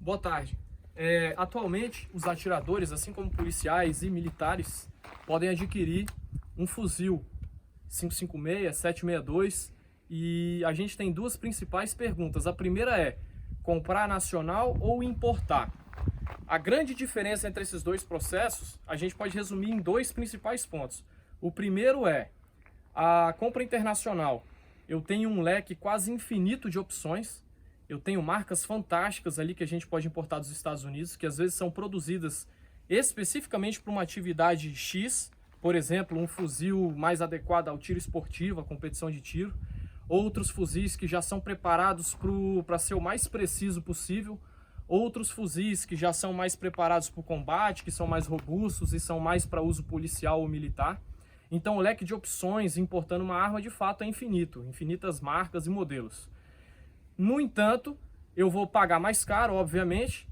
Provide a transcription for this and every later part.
Boa tarde. Atualmente, os atiradores, assim como policiais e militares, podem adquirir um fuzil 556, 762 e a gente tem duas principais perguntas. A primeira é comprar nacional ou importar? A grande diferença entre esses dois processos, a gente pode resumir em dois principais pontos. O primeiro é a compra internacional. Eu tenho um leque quase infinito de opções. Eu tenho marcas fantásticas ali que a gente pode importar dos Estados Unidos, que às vezes são produzidas especificamente para uma atividade X, por exemplo, um fuzil mais adequado ao tiro esportivo, à competição de tiro. Outros fuzis que já são preparados para ser o mais preciso possível. Outros fuzis que já são mais preparados para o combate, que são mais robustos e são mais para uso policial ou militar. Então o leque de opções importando uma arma de fato é infinito, infinitas marcas e modelos. No entanto, eu vou pagar mais caro, obviamente,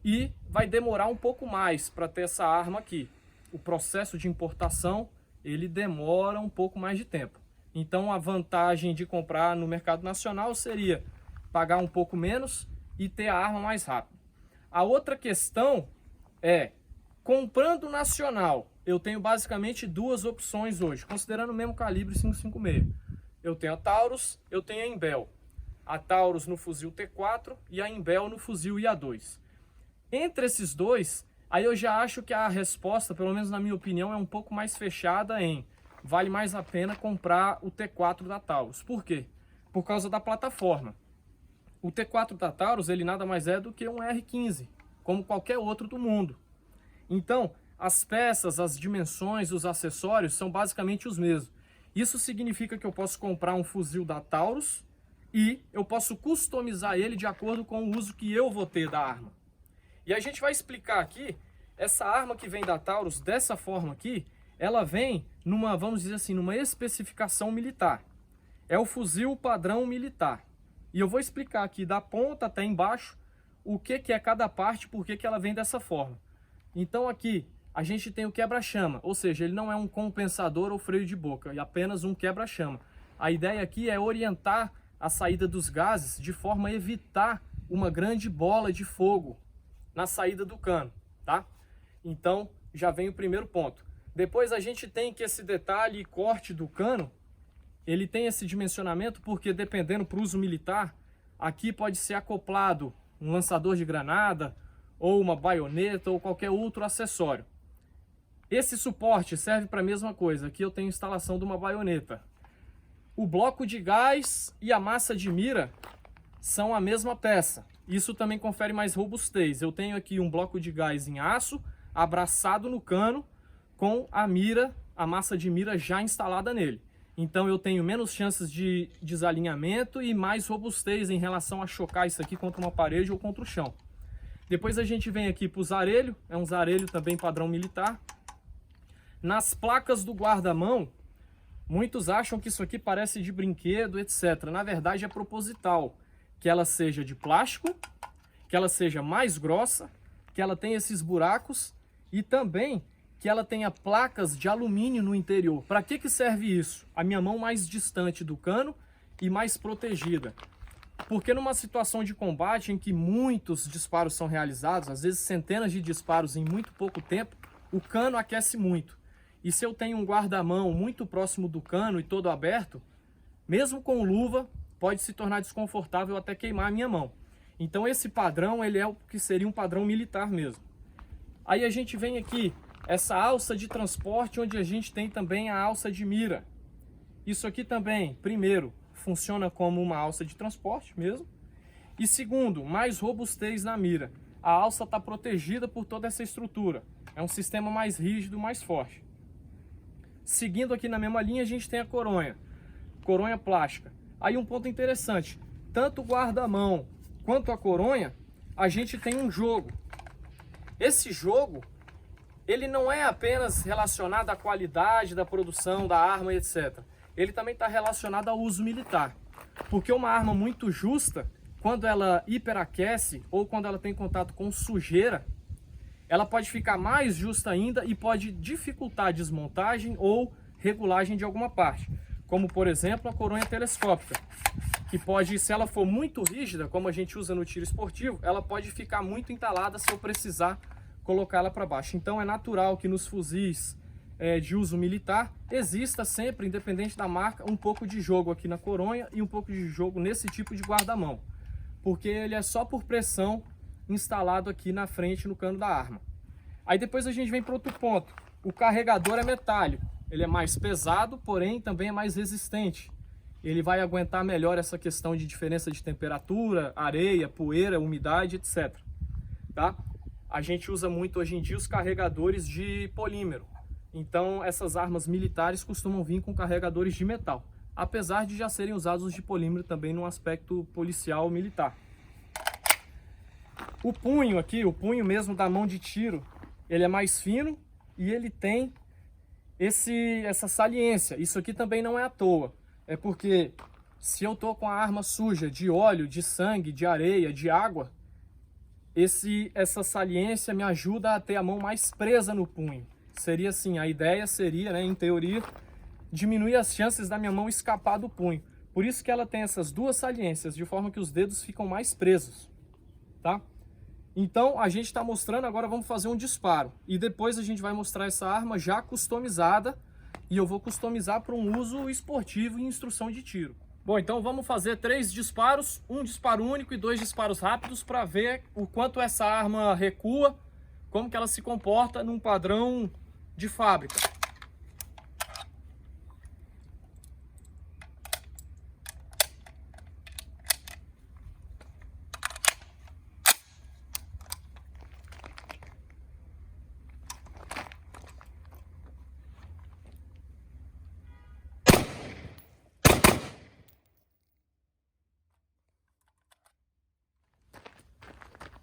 e vai demorar um pouco mais para ter essa arma aqui. O processo de importação, ele demora um pouco mais de tempo. Então a vantagem de comprar no mercado nacional seria pagar um pouco menos e ter a arma mais rápido. A outra questão é, comprando nacional, eu tenho basicamente duas opções hoje, considerando o mesmo calibre 556. Eu tenho a Taurus, eu tenho a Imbel. A Taurus no fuzil T4 e a Imbel no fuzil IA2. Entre esses dois, aí eu já acho que a resposta, pelo menos na minha opinião, é um pouco mais fechada em vale mais a pena comprar o T4 da Taurus. Por quê? Por causa da plataforma. O T4 da Taurus, ele nada mais é do que um R15, como qualquer outro do mundo. Então, as peças, as dimensões, os acessórios são basicamente os mesmos. Isso significa que eu posso comprar um fuzil da Taurus e eu posso customizar ele de acordo com o uso que eu vou ter da arma. E a gente vai explicar aqui, essa arma que vem da Taurus, dessa forma aqui, ela vem numa, vamos dizer assim, numa especificação militar. É o fuzil padrão militar. E eu vou explicar aqui da ponta até embaixo o que é cada parte, por que ela vem dessa forma. Então aqui a gente tem o quebra-chama, ou seja, ele não é um compensador ou freio de boca, é apenas um quebra-chama. A ideia aqui é orientar a saída dos gases de forma a evitar uma grande bola de fogo na saída do cano, tá? Então já vem o primeiro ponto. Depois a gente tem que esse detalhe e corte do cano, ele tem esse dimensionamento porque dependendo para o uso militar, aqui pode ser acoplado um lançador de granada ou uma baioneta ou qualquer outro acessório. Esse suporte serve para a mesma coisa, aqui eu tenho instalação de uma baioneta. O bloco de gás e a massa de mira são a mesma peça. Isso também confere mais robustez. Eu tenho aqui um bloco de gás em aço, abraçado no cano, com a mira, a massa de mira já instalada nele. Então eu tenho menos chances de desalinhamento e mais robustez em relação a chocar isso aqui contra uma parede ou contra o chão. Depois a gente vem aqui para o zarelho, é um zarelho também padrão militar. Nas placas do guarda-mão, muitos acham que isso aqui parece de brinquedo, etc. Na verdade é proposital, que ela seja de plástico, que ela seja mais grossa, que ela tenha esses buracos e também que ela tenha placas de alumínio no interior. Para que serve isso? A minha mão mais distante do cano e mais protegida. Porque numa situação de combate em que muitos disparos são realizados, às vezes centenas de disparos em muito pouco tempo, o cano aquece muito. E se eu tenho um guarda-mão muito próximo do cano e todo aberto, mesmo com luva, pode se tornar desconfortável até queimar a minha mão. Então esse padrão, ele é o que seria um padrão militar mesmo. Aí a gente vem aqui, essa alça de transporte, onde a gente tem também a alça de mira. Isso aqui também, primeiro, funciona como uma alça de transporte mesmo. E segundo, mais robustez na mira. A alça está protegida por toda essa estrutura. É um sistema mais rígido, mais forte. Seguindo aqui na mesma linha, a gente tem a coronha. Coronha plástica. Aí um ponto interessante. Tanto o guarda-mão quanto a coronha, a gente tem um jogo. Esse jogo, ele não é apenas relacionado à qualidade da produção da arma, etc. Ele também está relacionado ao uso militar. Porque uma arma muito justa, quando ela hiperaquece ou quando ela tem contato com sujeira, ela pode ficar mais justa ainda e pode dificultar a desmontagem ou regulagem de alguma parte. Como, por exemplo, a coronha telescópica. que pode, se ela for muito rígida, como a gente usa no tiro esportivo, ela pode ficar muito entalada se eu precisar colocar ela para baixo. Então é natural que nos fuzis de uso militar exista sempre, independente da marca, um pouco de jogo aqui na coronha e um pouco de jogo nesse tipo de guarda-mão, porque ele é só por pressão instalado aqui na frente no cano da arma. Aí depois a gente vem para outro ponto. O carregador é metálico, ele é mais pesado, porém também é mais resistente. Ele vai aguentar melhor essa questão de diferença de temperatura, areia, poeira, umidade, etc. Tá? A gente usa muito hoje em dia os carregadores de polímero. Então essas armas militares costumam vir com carregadores de metal, apesar de já serem usados os de polímero também no aspecto policial militar. O punho aqui, o punho mesmo da mão de tiro, ele é mais fino e ele tem essa saliência. Isso aqui também não é à toa. É porque se eu tô com a arma suja de óleo, de sangue, de areia, de água, essa saliência me ajuda a ter a mão mais presa no punho. Seria assim, a ideia seria, né, em teoria, diminuir as chances da minha mão escapar do punho. Por isso que ela tem essas duas saliências, de forma que os dedos ficam mais presos, tá? Então a gente está mostrando, agora vamos fazer um disparo. E depois a gente vai mostrar essa arma já customizada. E eu vou customizar para um uso esportivo e instrução de tiro. Bom, então vamos fazer 3 disparos, um disparo único e 2 disparos rápidos para ver o quanto essa arma recua, como que ela se comporta num padrão de fábrica.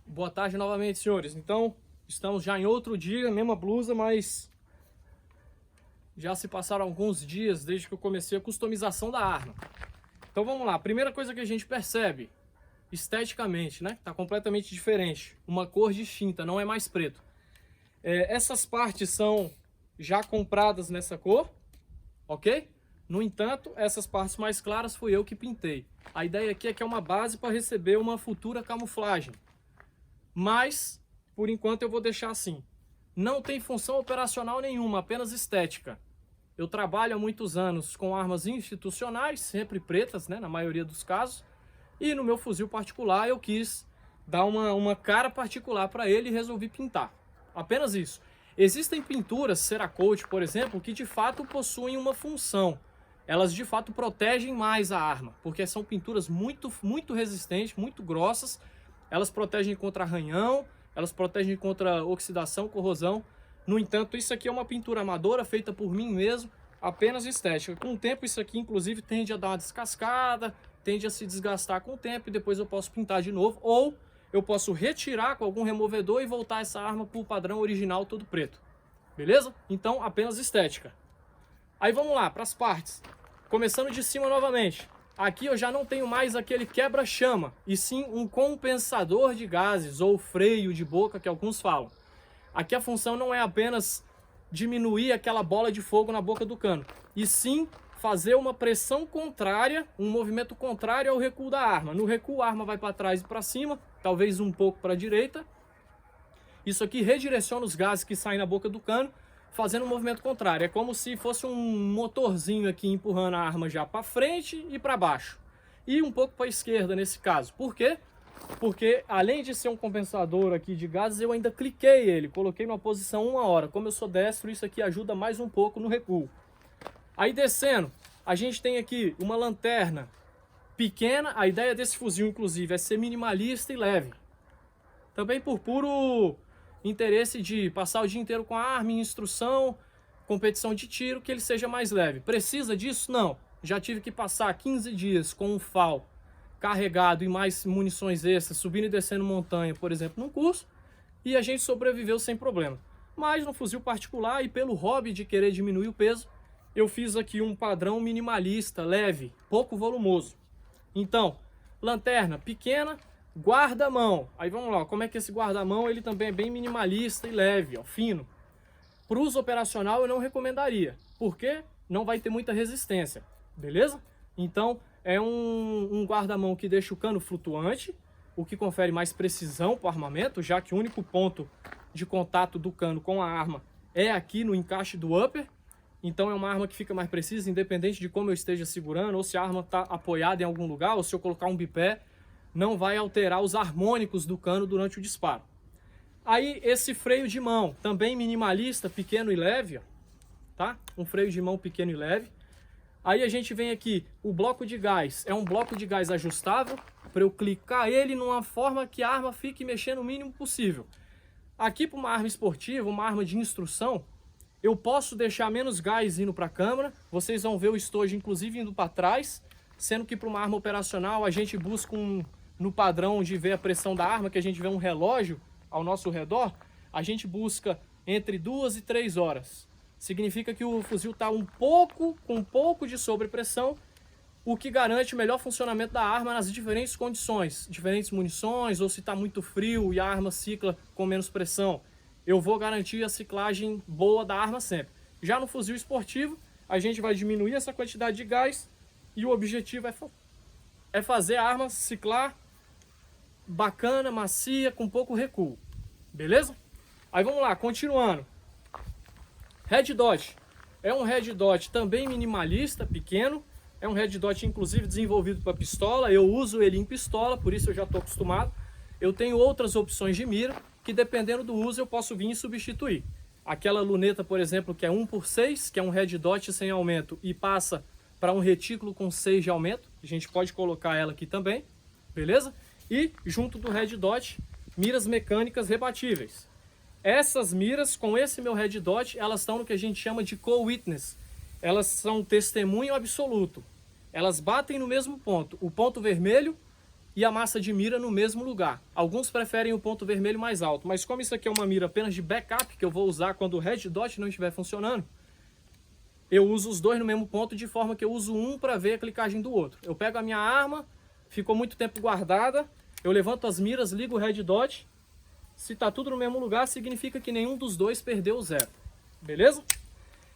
Boa tarde novamente, senhores. Então, estamos já em outro dia, mesma blusa, mas já se passaram alguns dias desde que eu comecei a customização da arma. Então vamos lá, primeira coisa que a gente percebe, esteticamente, né? Tá completamente diferente, uma cor distinta, não é mais preto. Essas partes são já compradas nessa cor, ok? No entanto, essas partes mais claras fui eu que pintei. A ideia aqui é que é uma base para receber uma futura camuflagem. Mas, por enquanto, eu vou deixar assim. Não tem função operacional nenhuma, apenas estética. Eu trabalho há muitos anos com armas institucionais, sempre pretas, né, na maioria dos casos. E no meu fuzil particular eu quis dar uma cara particular para ele e resolvi pintar. Apenas isso. Existem pinturas Cerakote, por exemplo, que de fato possuem uma função. Elas de fato protegem mais a arma, porque são pinturas muito resistentes, muito grossas. Elas protegem contra arranhão, elas protegem contra oxidação, corrosão. No entanto, isso aqui é uma pintura amadora, feita por mim mesmo, apenas estética. Com o tempo, isso aqui, inclusive, tende a dar uma descascada, tende a se desgastar com o tempo, e depois eu posso pintar de novo. Ou eu posso retirar com algum removedor e voltar essa arma para o padrão original todo preto. Beleza? Então, apenas estética. Aí vamos lá, para as partes. Começando de cima novamente. Aqui eu já não tenho mais aquele quebra-chama, e sim um compensador de gases, ou freio de boca, que alguns falam. Aqui a função não é apenas diminuir aquela bola de fogo na boca do cano, e sim fazer uma pressão contrária, um movimento contrário ao recuo da arma. No recuo a arma vai para trás e para cima, talvez um pouco para a direita. Isso aqui redireciona os gases que saem na boca do cano, fazendo um movimento contrário. É como se fosse um motorzinho aqui empurrando a arma já para frente e para baixo. E um pouco para a esquerda nesse caso. Por quê? Porque além de ser um compensador aqui de gases, eu ainda cliquei ele, coloquei numa posição 1 hora. Como eu sou destro, isso aqui ajuda mais um pouco no recuo. Aí descendo, a gente tem aqui uma lanterna pequena. A ideia desse fuzil, inclusive, é ser minimalista e leve. Também por puro interesse de passar o dia inteiro com a arma em instrução, competição de tiro, que ele seja mais leve. Precisa disso? Não. Já tive que passar 15 dias com um FAL carregado e mais munições extras, subindo e descendo montanha, por exemplo, num curso, e a gente sobreviveu sem problema. Mas no fuzil particular e pelo hobby de querer diminuir o peso, eu fiz aqui um padrão minimalista, leve, pouco volumoso. Então, lanterna pequena, guarda-mão. Aí vamos lá, como é que esse guarda-mão ele também é bem minimalista e leve, ó, fino. Para uso operacional eu não recomendaria, porque não vai ter muita resistência, beleza? Então é um guarda-mão que deixa o cano flutuante, o que confere mais precisão para o armamento, já que o único ponto de contato do cano com a arma é aqui no encaixe do upper. Então é uma arma que fica mais precisa, independente de como eu esteja segurando, ou se a arma está apoiada em algum lugar, ou se eu colocar um bipé, não vai alterar os harmônicos do cano durante o disparo. Aí esse freio de mão, também minimalista, pequeno e leve, ó, tá? Um freio de mão pequeno e leve. Aí a gente vem aqui, o bloco de gás, é um bloco de gás ajustável, para eu clicar ele numa forma que a arma fique mexendo o mínimo possível. Aqui para uma arma esportiva, uma arma de instrução, eu posso deixar menos gás indo para a câmara, vocês vão ver o estojo inclusive indo para trás, sendo que para uma arma operacional a gente busca no padrão de ver a pressão da arma, que a gente vê um relógio ao nosso redor, a gente busca entre 2 e 3 horas. Significa que o fuzil está com um pouco de sobrepressão, o que garante o melhor funcionamento da arma nas diferentes condições, diferentes munições, ou se está muito frio e a arma cicla com menos pressão. Eu vou garantir a ciclagem boa da arma sempre. Já no fuzil esportivo, a gente vai diminuir essa quantidade de gás e o objetivo é fazer a arma ciclar bacana, macia, com pouco recuo. Beleza? Aí vamos lá, continuando. Red Dot. É um Red Dot também minimalista, pequeno. É um Red Dot inclusive desenvolvido para pistola. Eu uso ele em pistola, por isso eu já estou acostumado. Eu tenho outras opções de mira que, dependendo do uso, eu posso vir e substituir. Aquela luneta, por exemplo, que é 1x6, que é um Red Dot sem aumento e passa para um retículo com 6 de aumento. A gente pode colocar ela aqui também, beleza? E junto do Red Dot, miras mecânicas rebatíveis. Essas miras, com esse meu Red Dot, elas estão no que a gente chama de co-witness. Elas são testemunho absoluto. Elas batem no mesmo ponto, o ponto vermelho e a massa de mira no mesmo lugar. Alguns preferem o ponto vermelho mais alto, mas como isso aqui é uma mira apenas de backup, que eu vou usar quando o Red Dot não estiver funcionando, eu uso os dois no mesmo ponto, de forma que eu uso um para ver a clicagem do outro. Eu pego a minha arma, ficou muito tempo guardada, eu levanto as miras, ligo o Red Dot. Se está tudo no mesmo lugar, significa que nenhum dos dois perdeu o zero. Beleza?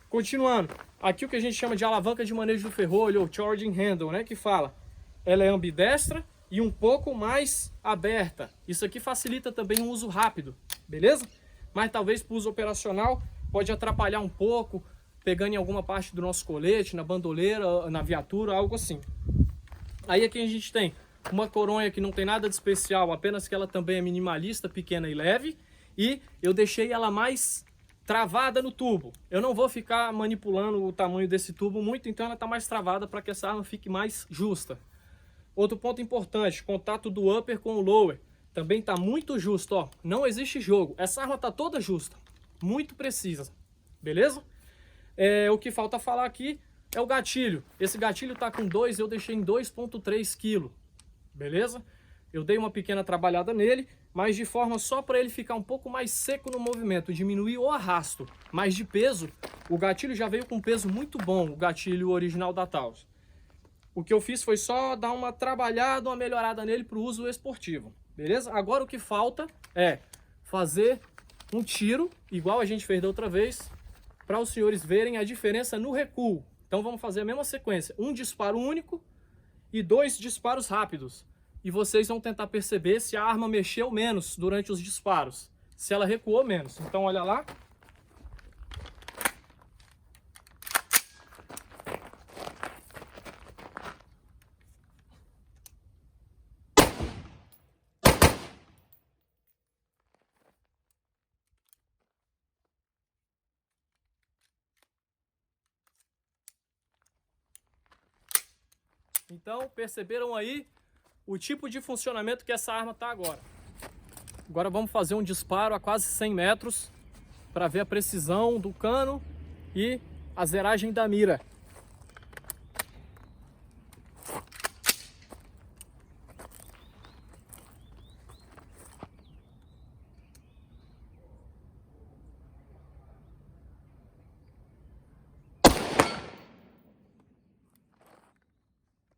Continuando. Aqui o que a gente chama de alavanca de manejo do ferrolho, ou charging handle, né? Que fala, ela é ambidestra e um pouco mais aberta. Isso aqui facilita também um uso rápido, beleza? Mas talvez para o uso operacional pode atrapalhar um pouco, pegando em alguma parte do nosso colete, na bandoleira, na viatura, algo assim. Aí aqui a gente tem uma coronha que não tem nada de especial, apenas que ela também é minimalista, pequena e leve. E eu deixei ela mais travada no tubo. Eu não vou ficar manipulando o tamanho desse tubo muito, então ela está mais travada para que essa arma fique mais justa. Outro ponto importante, contato do upper com o lower. Também está muito justo, ó. Não existe jogo. Essa arma está toda justa, muito precisa. Beleza? O que falta falar aqui é o gatilho. Esse gatilho está com 2, eu deixei em 2,3 kg. Beleza? Eu dei uma pequena trabalhada nele, mas de forma só para ele ficar um pouco mais seco no movimento, diminuir o arrasto. Mas de peso, o gatilho já veio com peso muito bom, o gatilho original da Taos. O que eu fiz foi só dar uma trabalhada, uma melhorada nele para o uso esportivo. Beleza? Agora o que falta é fazer um tiro, igual a gente fez da outra vez, para os senhores verem a diferença no recuo. Então vamos fazer a mesma sequência, um disparo único e 2 disparos rápidos. E vocês vão tentar perceber se a arma mexeu menos durante os disparos, se ela recuou menos. Então olha lá. Então perceberam aí o tipo de funcionamento que essa arma está agora. Agora vamos fazer um disparo a quase 100 metros para ver a precisão do cano e a zeragem da mira.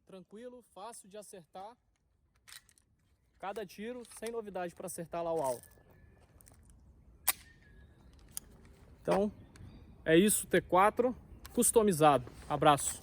Tranquilo, fácil de acertar. Cada tiro, sem novidade para acertar lá o alvo. Então, é isso, T4 customizado. Abraço.